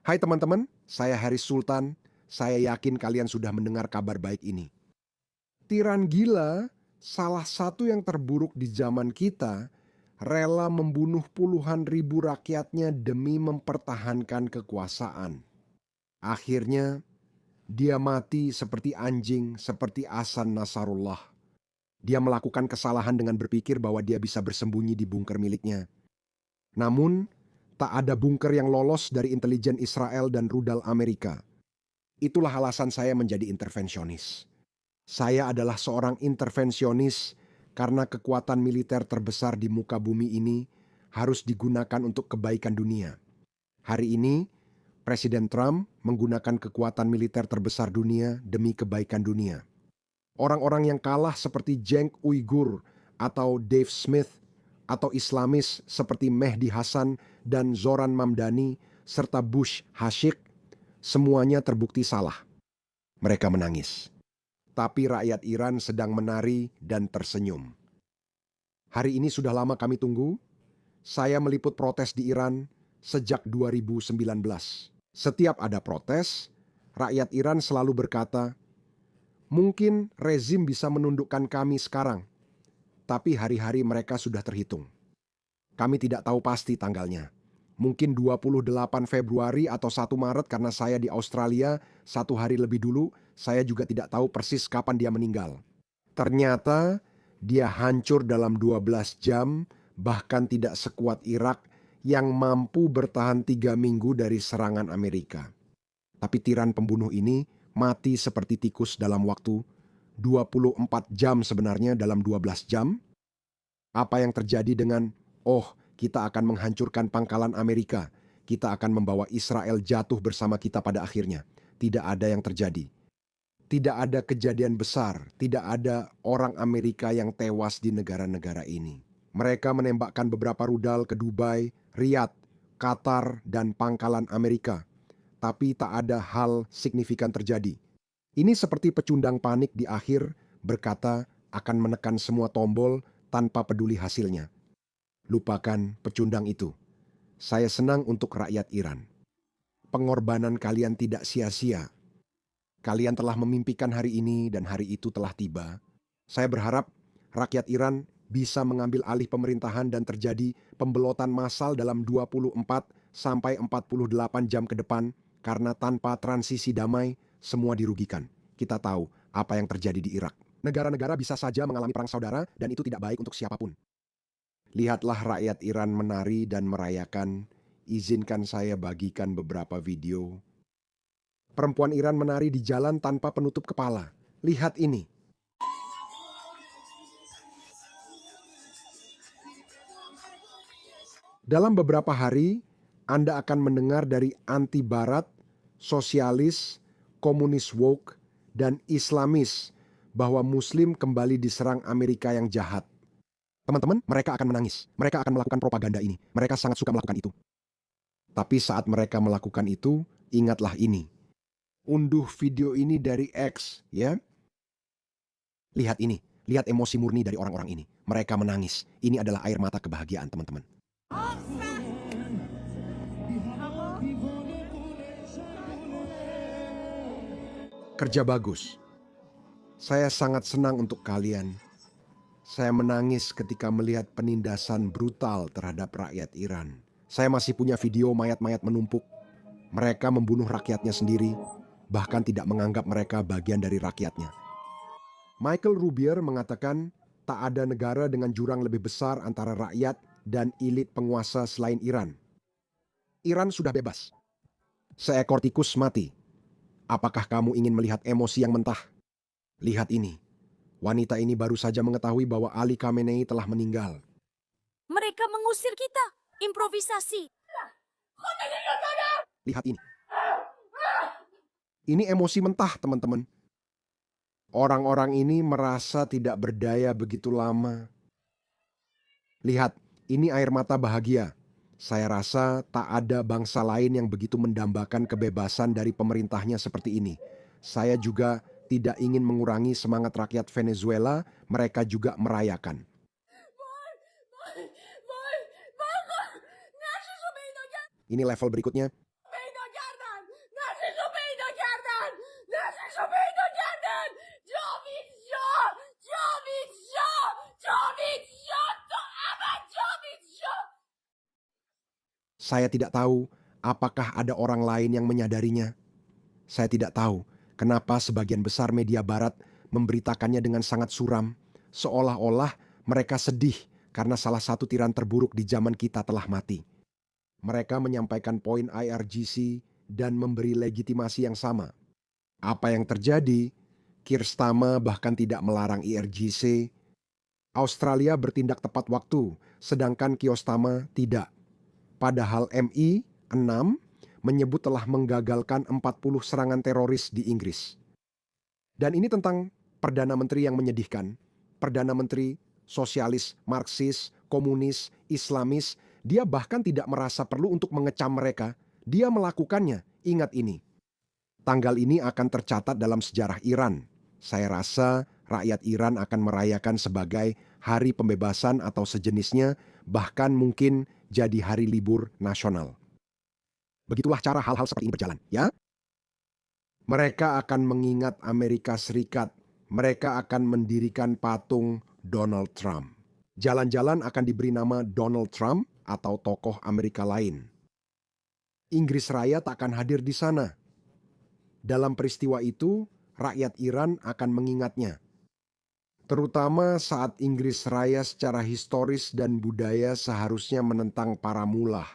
Hai teman-teman, saya Haris Sultan. Saya yakin kalian sudah mendengar kabar baik ini. Tiran gila, salah satu yang terburuk di zaman kita, rela membunuh puluhan ribu rakyatnya demi mempertahankan kekuasaan. Akhirnya, dia mati seperti anjing, seperti Hasan Nasrullah. Dia melakukan kesalahan dengan berpikir bahwa dia bisa bersembunyi di bunker miliknya. Namun, tak ada bunker yang lolos dari intelijen Israel dan rudal Amerika. Itulah alasan saya menjadi intervensionis. Saya adalah seorang intervensionis karena kekuatan militer terbesar di muka bumi ini harus digunakan untuk kebaikan dunia. Hari ini, Presiden Trump menggunakan kekuatan militer terbesar dunia demi kebaikan dunia. Orang-orang yang kalah seperti Cenk Uyghur atau Dave Smith atau Islamis seperti Mehdi Hasan dan Zoran Mamdani serta Bush Hashik, semuanya terbukti salah. Mereka menangis. Tapi rakyat Iran sedang menari dan tersenyum. Hari ini sudah lama kami tunggu. Saya meliput protes di Iran sejak 2019. Setiap ada protes, rakyat Iran selalu berkata, mungkin rezim bisa menundukkan kami sekarang, tapi hari-hari mereka sudah terhitung. Kami tidak tahu pasti tanggalnya. Mungkin 28 Februari atau 1 Maret karena saya di Australia 1 hari lebih dulu, saya juga tidak tahu persis kapan dia meninggal. Ternyata dia hancur dalam 12 jam, bahkan tidak sekuat Irak yang mampu bertahan 3 minggu dari serangan Amerika. Tapi tiran pembunuh ini mati seperti tikus dalam waktu 24 jam sebenarnya dalam 12 jam. Apa yang terjadi dengan, kita akan menghancurkan pangkalan Amerika, kita akan membawa Israel jatuh bersama kita pada akhirnya. Tidak ada yang terjadi. Tidak ada kejadian besar, tidak ada orang Amerika yang tewas di negara-negara ini. Mereka menembakkan beberapa rudal ke Dubai, Riyadh, Qatar, dan pangkalan Amerika. Tapi tak ada hal signifikan terjadi. Ini seperti pecundang panik di akhir berkata akan menekan semua tombol tanpa peduli hasilnya. Lupakan pecundang itu. Saya senang untuk rakyat Iran. Pengorbanan kalian tidak sia-sia. Kalian telah memimpikan hari ini dan hari itu telah tiba. Saya berharap rakyat Iran bisa mengambil alih pemerintahan dan terjadi pembelotan massal dalam 24 sampai 48 jam ke depan karena tanpa transisi damai semua dirugikan. Kita tahu apa yang terjadi di Irak. Negara-negara bisa saja mengalami perang saudara dan itu tidak baik untuk siapapun. Lihatlah rakyat Iran menari dan merayakan. Izinkan saya bagikan beberapa video. Perempuan Iran menari di jalan tanpa penutup kepala. Lihat ini. Dalam beberapa hari, Anda akan mendengar dari anti-barat, sosialis, komunis woke, dan Islamis bahwa Muslim kembali diserang Amerika yang jahat. Teman-teman, mereka akan menangis. Mereka akan melakukan propaganda ini. Mereka sangat suka melakukan itu. Tapi saat mereka melakukan itu, ingatlah ini. Unduh video ini dari X, ya. Lihat ini. Lihat emosi murni dari orang-orang ini. Mereka menangis. Ini adalah air mata kebahagiaan, teman-teman. Kerja bagus. Saya sangat senang untuk kalian. Saya menangis ketika melihat penindasan brutal terhadap rakyat Iran. Saya masih punya video mayat-mayat menumpuk. Mereka membunuh rakyatnya sendiri, bahkan tidak menganggap mereka bagian dari rakyatnya. Michael Rubier mengatakan, tak ada negara dengan jurang lebih besar antara rakyat dan elit penguasa selain Iran. Iran sudah bebas. Seekor tikus mati. Apakah kamu ingin melihat emosi yang mentah? Lihat ini. Wanita ini baru saja mengetahui bahwa Ali Khamenei telah meninggal. Mereka mengusir kita. Improvisasi. Lihat ini. Ini emosi mentah, teman-teman. Orang-orang ini merasa tidak berdaya begitu lama. Lihat, ini air mata bahagia. Saya rasa tak ada bangsa lain yang begitu mendambakan kebebasan dari pemerintahnya seperti ini. Saya juga tidak ingin mengurangi semangat rakyat Venezuela, mereka juga merayakan. Ini level berikutnya. Saya tidak tahu apakah ada orang lain yang menyadarinya. Saya tidak tahu kenapa sebagian besar media barat memberitakannya dengan sangat suram, seolah-olah mereka sedih karena salah satu tiran terburuk di zaman kita telah mati. Mereka menyampaikan poin IRGC dan memberi legitimasi yang sama. Apa yang terjadi? Keir Starmer bahkan tidak melarang IRGC. Australia bertindak tepat waktu, sedangkan Keir Starmer tidak. Padahal MI 6 menyebut telah menggagalkan 40 serangan teroris di Inggris. Dan ini tentang Perdana Menteri yang menyedihkan. Perdana Menteri sosialis, Marxis, komunis, Islamis, dia bahkan tidak merasa perlu untuk mengecam mereka. Dia melakukannya. Ingat ini. Tanggal ini akan tercatat dalam sejarah Iran. Saya rasa rakyat Iran akan merayakan sebagai hari pembebasan atau sejenisnya, bahkan mungkin jadi hari libur nasional. Begitulah cara hal-hal seperti ini berjalan, ya. Mereka akan mengingat Amerika Serikat. Mereka akan mendirikan patung Donald Trump. Jalan-jalan akan diberi nama Donald Trump atau tokoh Amerika lain. Inggris Raya tak akan hadir di sana. Dalam peristiwa itu, rakyat Iran akan mengingatnya. Terutama saat Inggris Raya secara historis dan budaya seharusnya menentang para mullah.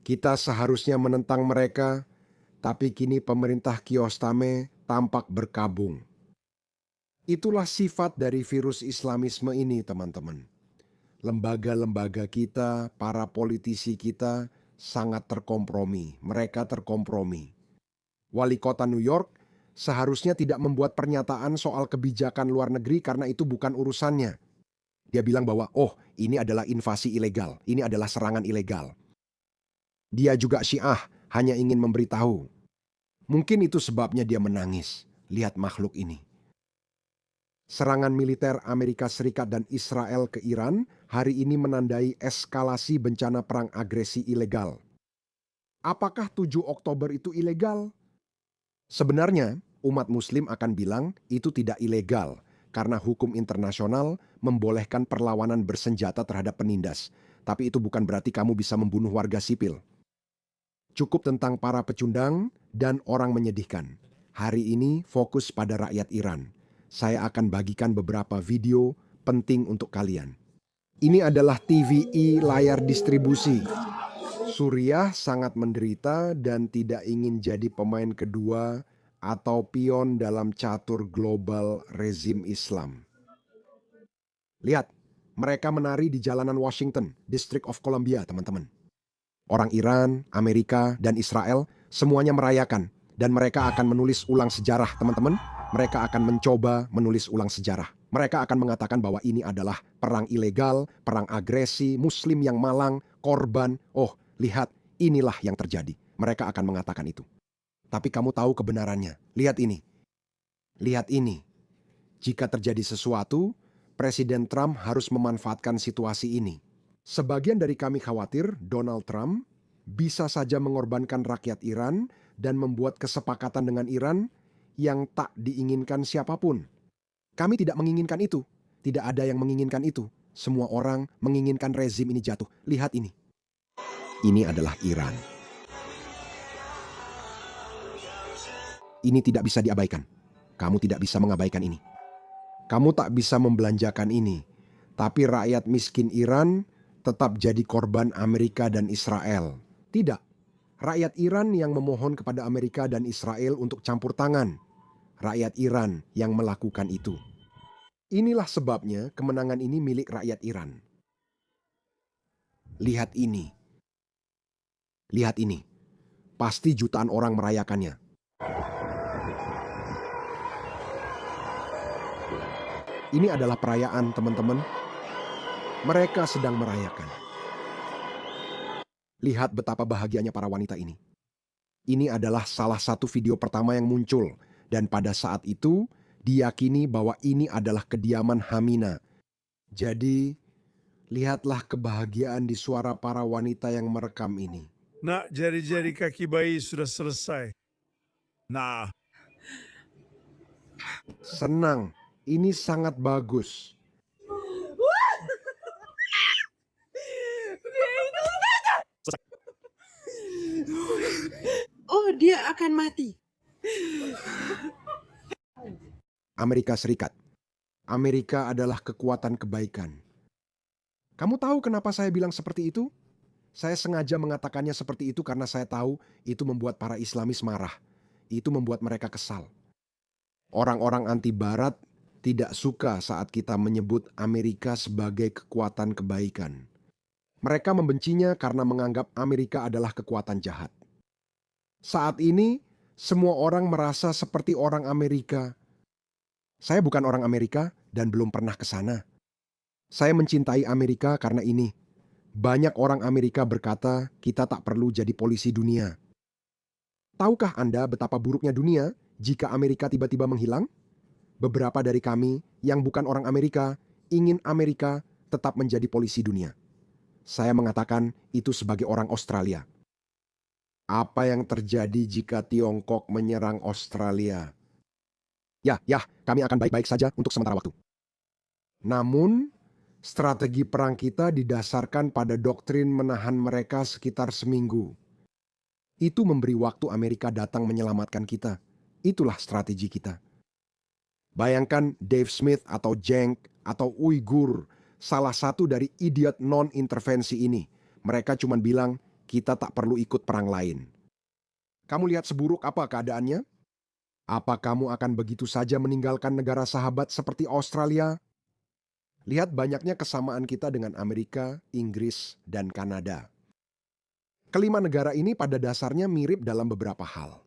Kita seharusnya menentang mereka, tapi kini pemerintah Kiostame tampak berkabung. Itulah sifat dari virus Islamisme ini, teman-teman. Lembaga-lembaga kita, para politisi kita sangat terkompromi. Mereka terkompromi. Wali kota New York seharusnya tidak membuat pernyataan soal kebijakan luar negeri karena itu bukan urusannya. Dia bilang bahwa, ini adalah invasi ilegal, ini adalah serangan ilegal. Dia juga Syiah, hanya ingin memberitahu. Mungkin itu sebabnya dia menangis. Lihat makhluk ini. Serangan militer Amerika Serikat dan Israel ke Iran hari ini menandai eskalasi bencana perang agresi ilegal. Apakah 7 Oktober itu ilegal? Sebenarnya, umat Muslim akan bilang itu tidak ilegal karena hukum internasional membolehkan perlawanan bersenjata terhadap penindas. Tapi itu bukan berarti kamu bisa membunuh warga sipil. Cukup tentang para pecundang dan orang menyedihkan. Hari ini fokus pada rakyat Iran. Saya akan bagikan beberapa video penting untuk kalian. Ini adalah TVI layar distribusi. Suriah sangat menderita dan tidak ingin jadi pemain kedua atau pion dalam catur global rezim Islam. Lihat, mereka menari di jalanan Washington, District of Columbia, teman-teman. Orang Iran, Amerika, dan Israel semuanya merayakan. Dan mereka akan menulis ulang sejarah, teman-teman. Mereka akan mencoba menulis ulang sejarah. Mereka akan mengatakan bahwa ini adalah perang ilegal, perang agresi, Muslim yang malang, korban. Lihat, inilah yang terjadi. Mereka akan mengatakan itu. Tapi kamu tahu kebenarannya. Lihat ini. Lihat ini. Jika terjadi sesuatu, Presiden Trump harus memanfaatkan situasi ini. Sebagian dari kami khawatir Donald Trump bisa saja mengorbankan rakyat Iran dan membuat kesepakatan dengan Iran yang tak diinginkan siapapun. Kami tidak menginginkan itu. Tidak ada yang menginginkan itu. Semua orang menginginkan rezim ini jatuh. Lihat ini. Ini adalah Iran. Ini tidak bisa diabaikan. Kamu tidak bisa mengabaikan ini. Kamu tak bisa membelanjakan ini. Tapi rakyat miskin Iran tetap jadi korban Amerika dan Israel. Tidak. Rakyat Iran yang memohon kepada Amerika dan Israel untuk campur tangan. Rakyat Iran yang melakukan itu. Inilah sebabnya kemenangan ini milik rakyat Iran. Lihat ini. Lihat ini. Pasti jutaan orang merayakannya. Ini adalah perayaan, teman-teman. Mereka sedang merayakan. Lihat betapa bahagianya para wanita ini. Ini adalah salah satu video pertama yang muncul. Dan pada saat itu, diyakini bahwa ini adalah kediaman Hamina. Jadi, lihatlah kebahagiaan di suara para wanita yang merekam ini. Nak, jari-jari kaki bayi sudah selesai. Nah, Senang, ini sangat bagus. Oh, dia akan mati. Amerika Serikat. Amerika adalah kekuatan kebaikan. Kamu tahu kenapa saya bilang seperti itu? Saya sengaja mengatakannya seperti itu karena saya tahu itu membuat para Islamis marah. Itu membuat mereka kesal. Orang-orang anti Barat tidak suka saat kita menyebut Amerika sebagai kekuatan kebaikan. Mereka membencinya karena menganggap Amerika adalah kekuatan jahat. Saat ini, semua orang merasa seperti orang Amerika. Saya bukan orang Amerika dan belum pernah ke sana. Saya mencintai Amerika karena ini. Banyak orang Amerika berkata kita tak perlu jadi polisi dunia. Tahukah Anda betapa buruknya dunia jika Amerika tiba-tiba menghilang? Beberapa dari kami yang bukan orang Amerika ingin Amerika tetap menjadi polisi dunia. Saya mengatakan itu sebagai orang Australia. Apa yang terjadi jika Tiongkok menyerang Australia? Ya, kami akan baik-baik saja untuk sementara waktu. Namun, strategi perang kita didasarkan pada doktrin menahan mereka sekitar seminggu. Itu memberi waktu Amerika datang menyelamatkan kita. Itulah strategi kita. Bayangkan Dave Smith atau Cenk atau Uighur, salah satu dari idiot non-intervensi ini. Mereka cuma bilang, kita tak perlu ikut perang lain. Kamu lihat seburuk apa keadaannya? Apa kamu akan begitu saja meninggalkan negara sahabat seperti Australia? Lihat banyaknya kesamaan kita dengan Amerika, Inggris, dan Kanada. Kelima negara ini pada dasarnya mirip dalam beberapa hal.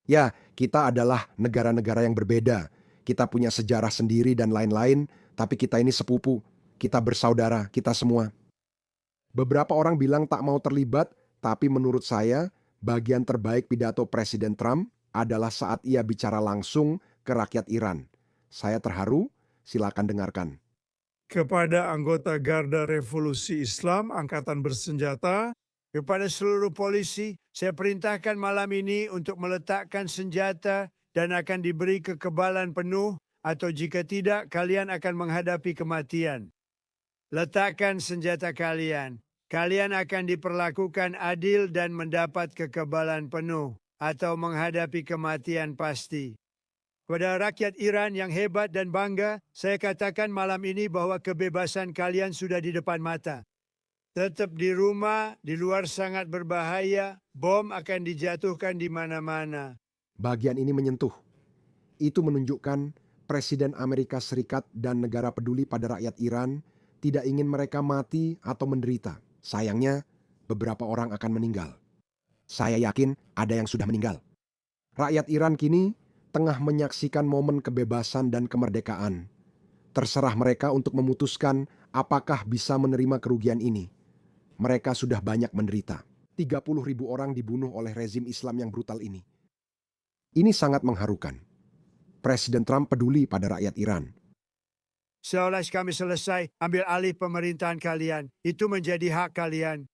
Ya, kita adalah negara-negara yang berbeda. Kita punya sejarah sendiri dan lain-lain, tapi kita ini sepupu. Kita bersaudara, kita semua. Beberapa orang bilang tak mau terlibat, tapi menurut saya, bagian terbaik pidato Presiden Trump adalah saat ia bicara langsung ke rakyat Iran. Saya terharu, silakan dengarkan. Kepada anggota Garda Revolusi Islam Angkatan Bersenjata, kepada seluruh polisi, saya perintahkan malam ini untuk meletakkan senjata dan akan diberi kekebalan penuh, atau jika tidak, kalian akan menghadapi kematian. Letakkan senjata kalian. Kalian akan diperlakukan adil dan mendapat kekebalan penuh, atau menghadapi kematian pasti. Kepada rakyat Iran yang hebat dan bangga, saya katakan malam ini bahwa kebebasan kalian sudah di depan mata. Tetap di rumah, di luar sangat berbahaya, bom akan dijatuhkan di mana-mana. Bagian ini menyentuh. Itu menunjukkan Presiden Amerika Serikat dan negara peduli pada rakyat Iran tidak ingin mereka mati atau menderita. Sayangnya, beberapa orang akan meninggal. Saya yakin ada yang sudah meninggal. Rakyat Iran kini tengah menyaksikan momen kebebasan dan kemerdekaan. Terserah mereka untuk memutuskan apakah bisa menerima kerugian ini. Mereka sudah banyak menderita. 30.000 orang dibunuh oleh rezim Islam yang brutal ini. Ini sangat mengharukan. Presiden Trump peduli pada rakyat Iran. Seolah kami selesai ambil alih pemerintahan kalian, itu menjadi hak kalian.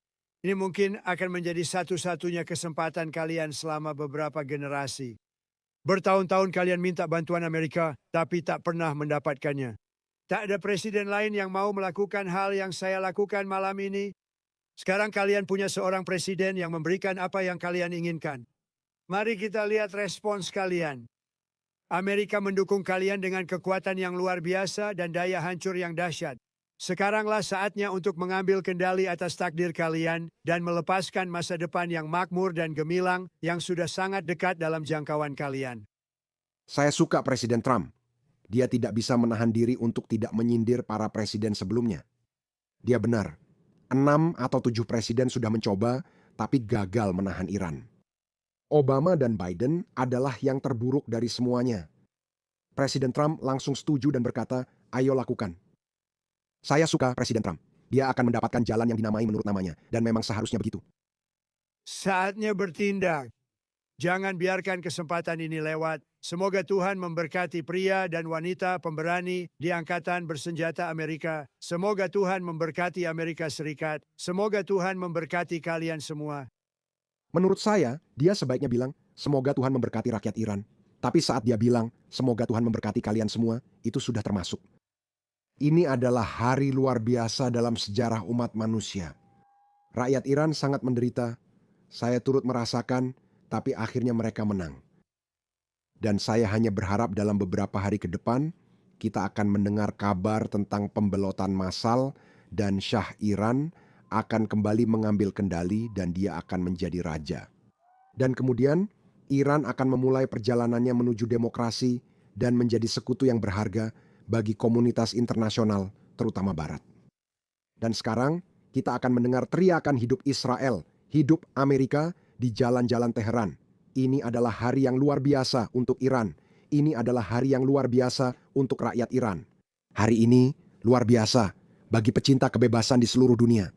Ini mungkin akan menjadi satu-satunya kesempatan kalian selama beberapa generasi. Bertahun-tahun kalian minta bantuan Amerika, tapi tak pernah mendapatkannya. Tak ada presiden lain yang mau melakukan hal yang saya lakukan malam ini. Sekarang kalian punya seorang presiden yang memberikan apa yang kalian inginkan. Mari kita lihat respons kalian. Amerika mendukung kalian dengan kekuatan yang luar biasa dan daya hancur yang dahsyat. Sekaranglah saatnya untuk mengambil kendali atas takdir kalian dan melepaskan masa depan yang makmur dan gemilang yang sudah sangat dekat dalam jangkauan kalian. Saya suka Presiden Trump. Dia tidak bisa menahan diri untuk tidak menyindir para presiden sebelumnya. Dia benar. 6 atau 7 presiden sudah mencoba, tapi gagal menahan Iran. Obama dan Biden adalah yang terburuk dari semuanya. Presiden Trump langsung setuju dan berkata, ayo lakukan. Saya suka Presiden Trump. Dia akan mendapatkan jalan yang dinamai menurut namanya, dan memang seharusnya begitu. Saatnya bertindak. Jangan biarkan kesempatan ini lewat. Semoga Tuhan memberkati pria dan wanita pemberani di Angkatan Bersenjata Amerika. Semoga Tuhan memberkati Amerika Serikat. Semoga Tuhan memberkati kalian semua. Menurut saya, dia sebaiknya bilang, semoga Tuhan memberkati rakyat Iran. Tapi saat dia bilang, semoga Tuhan memberkati kalian semua, itu sudah termasuk. Ini adalah hari luar biasa dalam sejarah umat manusia. Rakyat Iran sangat menderita. Saya turut merasakan, tapi akhirnya mereka menang. Dan saya hanya berharap dalam beberapa hari ke depan, kita akan mendengar kabar tentang pembelotan massal dan Shah Iran akan kembali mengambil kendali dan dia akan menjadi raja. Dan kemudian, Iran akan memulai perjalanannya menuju demokrasi dan menjadi sekutu yang berharga bagi komunitas internasional, terutama Barat. Dan sekarang, kita akan mendengar teriakan hidup Israel, hidup Amerika di jalan-jalan Teheran. Ini adalah hari yang luar biasa untuk Iran. Ini adalah hari yang luar biasa untuk rakyat Iran. Hari ini luar biasa bagi pecinta kebebasan di seluruh dunia.